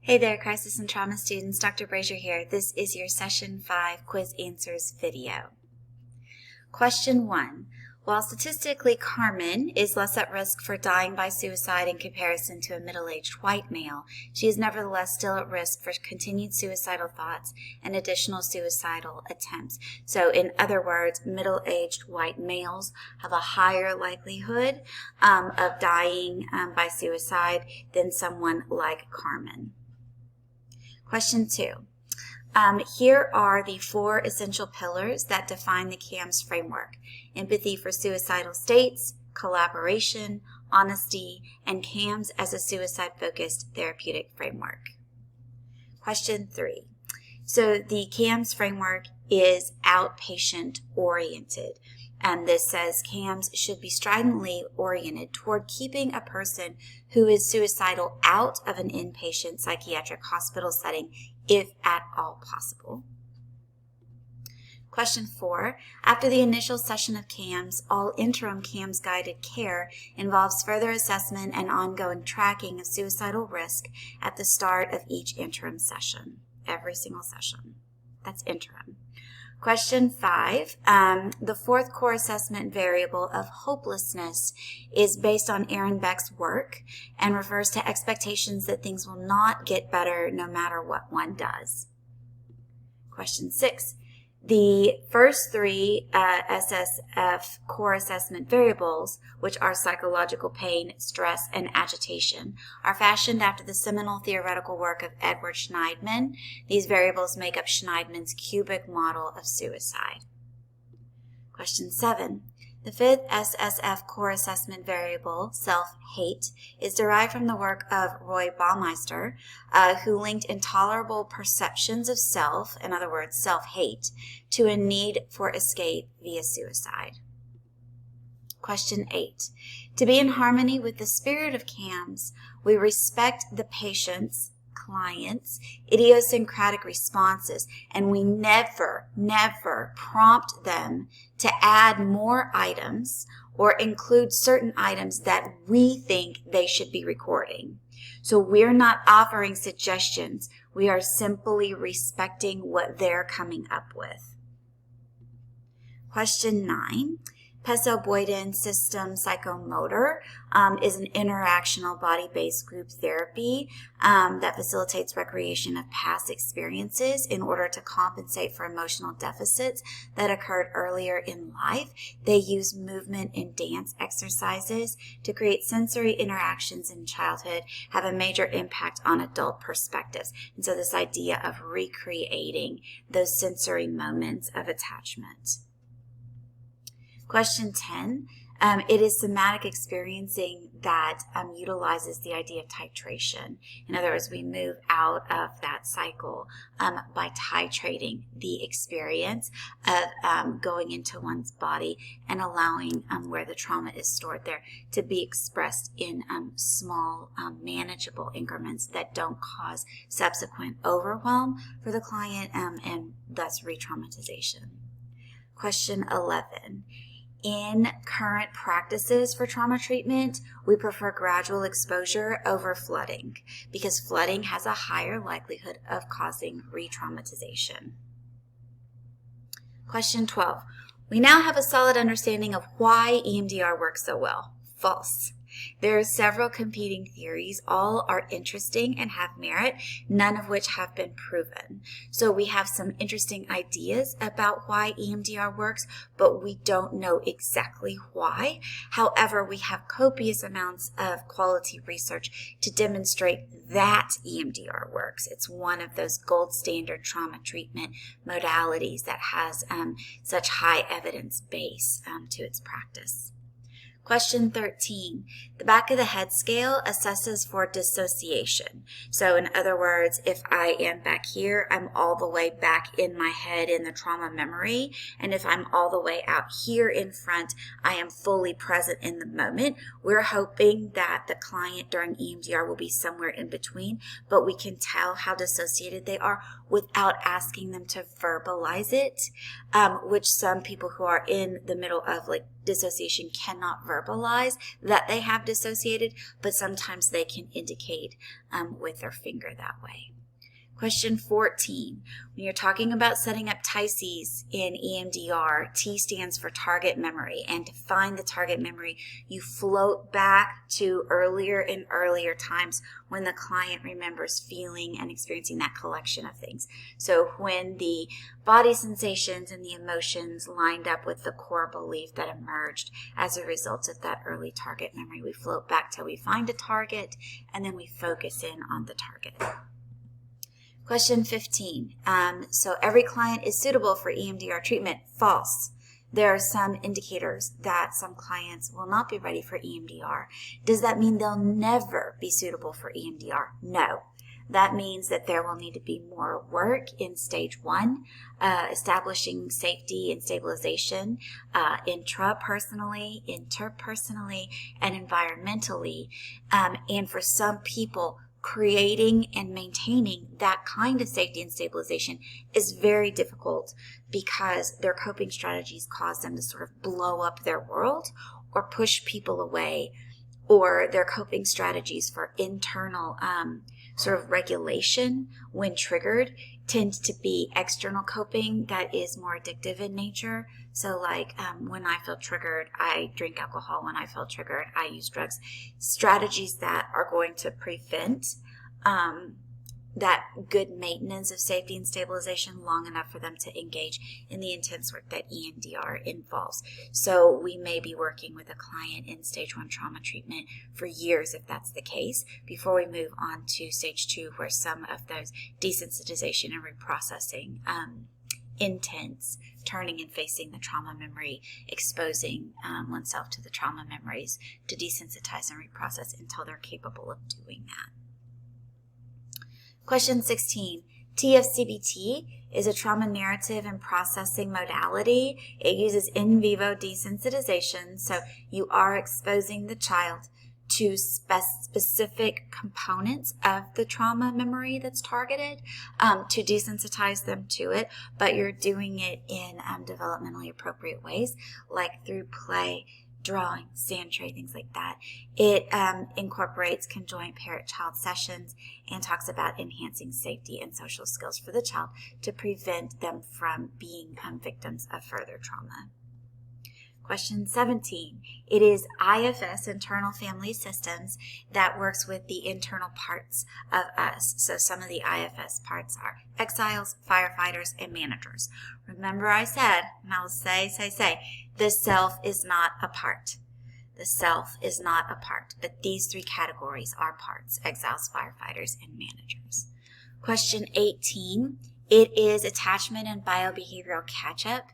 Hey there, crisis and trauma students. Dr. Brazier here. This is your Session 5 Quiz Answers video. Question 1. While statistically Carmen is less at risk for dying by suicide in comparison to a middle-aged white male, she is nevertheless still at risk for continued suicidal thoughts and additional suicidal attempts. So in other words, middle-aged white males have a higher likelihood of dying by suicide than someone like Carmen. Question 2. Here are the 4 essential pillars that define the CAMS framework: empathy for suicidal states, collaboration, honesty, and CAMS as a suicide-focused therapeutic framework. Question 3. So the CAMS framework is outpatient-oriented. And this says CAMS should be stridently oriented toward keeping a person who is suicidal out of an inpatient psychiatric hospital setting, if at all possible. Question 4. After the initial session of CAMS, all interim CAMS guided care involves further assessment and ongoing tracking of suicidal risk at the start of each interim session, every single session. That's interim. Question 5, the 4th core assessment variable of hopelessness is based on Aaron Beck's work and refers to expectations that things will not get better no matter what one does. Question 6, the first 3 SSF core assessment variables, which are psychological pain, stress, and agitation, are fashioned after the seminal theoretical work of Edward Shneidman. These variables make up Shneidman's cubic model of suicide. Question 7. The 5th SSF core assessment variable, self-hate, is derived from the work of Roy Baumeister, who linked intolerable perceptions of self, in other words, self-hate, to a need for escape via suicide. Question 8. To be in harmony with the spirit of CAMS, we respect the patient's, clients' idiosyncratic responses, and we never prompt them to add more items or include certain items that we think they should be recording. So we're not offering suggestions. We are simply respecting what they're coming up with. Question 9. Pesso-Boyden system psychomotor is an interactional body-based group therapy that facilitates recreation of past experiences in order to compensate for emotional deficits that occurred earlier in life. They use movement and dance exercises to create sensory interactions in childhood, have a major impact on adult perspectives. And so this idea of recreating those sensory moments of attachment. Question 10, it is somatic experiencing that utilizes the idea of titration. In other words, we move out of that cycle by titrating the experience of going into one's body and allowing where the trauma is stored there to be expressed in small, manageable increments that don't cause subsequent overwhelm for the client and thus re-traumatization. Question 11. In current practices for trauma treatment, we prefer gradual exposure over flooding because flooding has a higher likelihood of causing re-traumatization. Question 12. We now have a solid understanding of why EMDR works so well. False. There are several competing theories. All are interesting and have merit, none of which have been proven. So we have some interesting ideas about why EMDR works, but we don't know exactly why. However, we have copious amounts of quality research to demonstrate that EMDR works. It's one of those gold standard trauma treatment modalities that has such high evidence base to its practice. Question 13. The back of the head scale assesses for dissociation. So in other words, if I am back here, I'm all the way back in my head in the trauma memory. And if I'm all the way out here in front, I am fully present in the moment. We're hoping that the client during EMDR will be somewhere in between, but we can tell how dissociated they are without asking them to verbalize it, which some people who are in the middle of like dissociation cannot verbalize that they have dissociated, but sometimes they can indicate with their finger that way. Question 14, when you're talking about setting up TICs in EMDR, T stands for target memory, and to find the target memory, you float back to earlier and earlier times when the client remembers feeling and experiencing that collection of things. So when the body sensations and the emotions lined up with the core belief that emerged as a result of that early target memory, we float back till we find a target, and then we focus in on the target. Question 15. So every client is suitable for EMDR treatment. False. There are some indicators that some clients will not be ready for EMDR. Does that mean they'll never be suitable for EMDR? No. That means that there will need to be more work in stage 1, establishing safety and stabilization intrapersonally, interpersonally, and environmentally. And for some people, creating and maintaining that kind of safety and stabilization is very difficult because their coping strategies cause them to sort of blow up their world or push people away, or their coping strategies for internal sort of regulation when triggered tend to be external coping that is more addictive in nature. So like when I feel triggered, I drink alcohol. When I feel triggered, I use drugs. Strategies that are going to prevent that good maintenance of safety and stabilization long enough for them to engage in the intense work that EMDR involves. So we may be working with a client in stage 1 trauma treatment for years, if that's the case, before we move on to stage 2, where some of those desensitization and reprocessing intense, turning and facing the trauma memory, exposing oneself to the trauma memories to desensitize and reprocess until they're capable of doing that. Question 16. TFCBT is a trauma narrative and processing modality. It uses in vivo desensitization, so you are exposing the child to specific components of the trauma memory that's targeted to desensitize them to it, but you're doing it in developmentally appropriate ways, like through play, drawing, sand tray, things like that. It incorporates conjoint parent-child sessions and talks about enhancing safety and social skills for the child to prevent them from being victims of further trauma. Question 17. It is IFS, Internal Family Systems, that works with the internal parts of us. So some of the IFS parts are exiles, firefighters, and managers. Remember I said, and I'll say, the self is not a part. The self is not a part, but these 3 categories are parts: exiles, firefighters, and managers. Question 18. It is attachment and biobehavioral catch-up.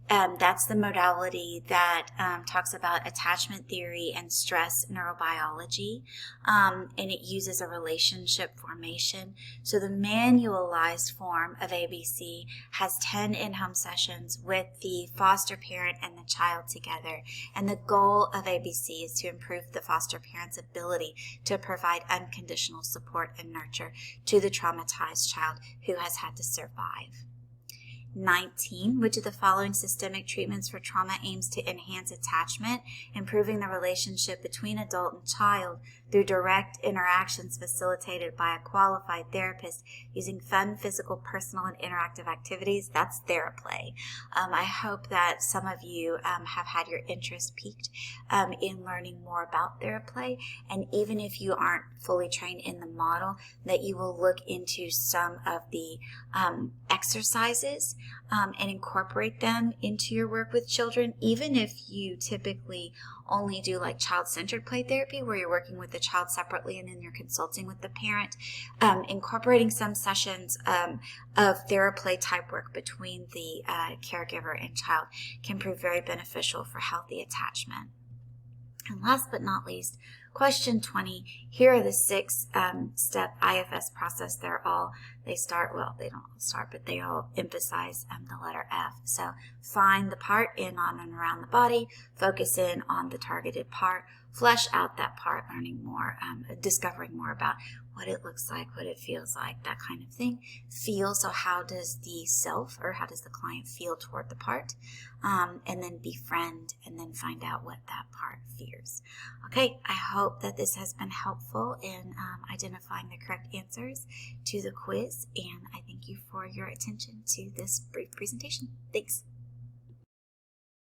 That's the modality that talks about attachment theory and stress neurobiology, and it uses a relationship formation. So the manualized form of ABC has 10 in-home sessions with the foster parent and the child together, and the goal of ABC is to improve the foster parent's ability to provide unconditional support and nurture to the traumatized child who has had to survive. 19, which of the following systemic treatments for trauma aims to enhance attachment, improving the relationship between adult and child through direct interactions facilitated by a qualified therapist using fun, physical, personal, and interactive activities? That's TheraPlay. I hope that some of you have had your interest piqued in learning more about TheraPlay, and even if you aren't fully trained in the model, that you will look into some of the exercises and incorporate them into your work with children, even if you typically only do like child-centered play therapy where you're working with the child separately and then you're consulting with the parent. Incorporating some sessions of TheraPlay type work between the caregiver and child can prove very beneficial for healthy attachment. And last but not least, question 20, here are the 6-step IFS process. They all emphasize the letter F. So find the part in, on, and around the body, focus in on the targeted part, flesh out that part, learning more, discovering more about what it looks like, what it feels like, that kind of thing. Feel, so how does the self or how does the client feel toward the part? And then befriend, and then find out what that part fears. Okay, I hope that this has been helpful in identifying the correct answers to the quiz, and I thank you for your attention to this brief presentation. Thanks.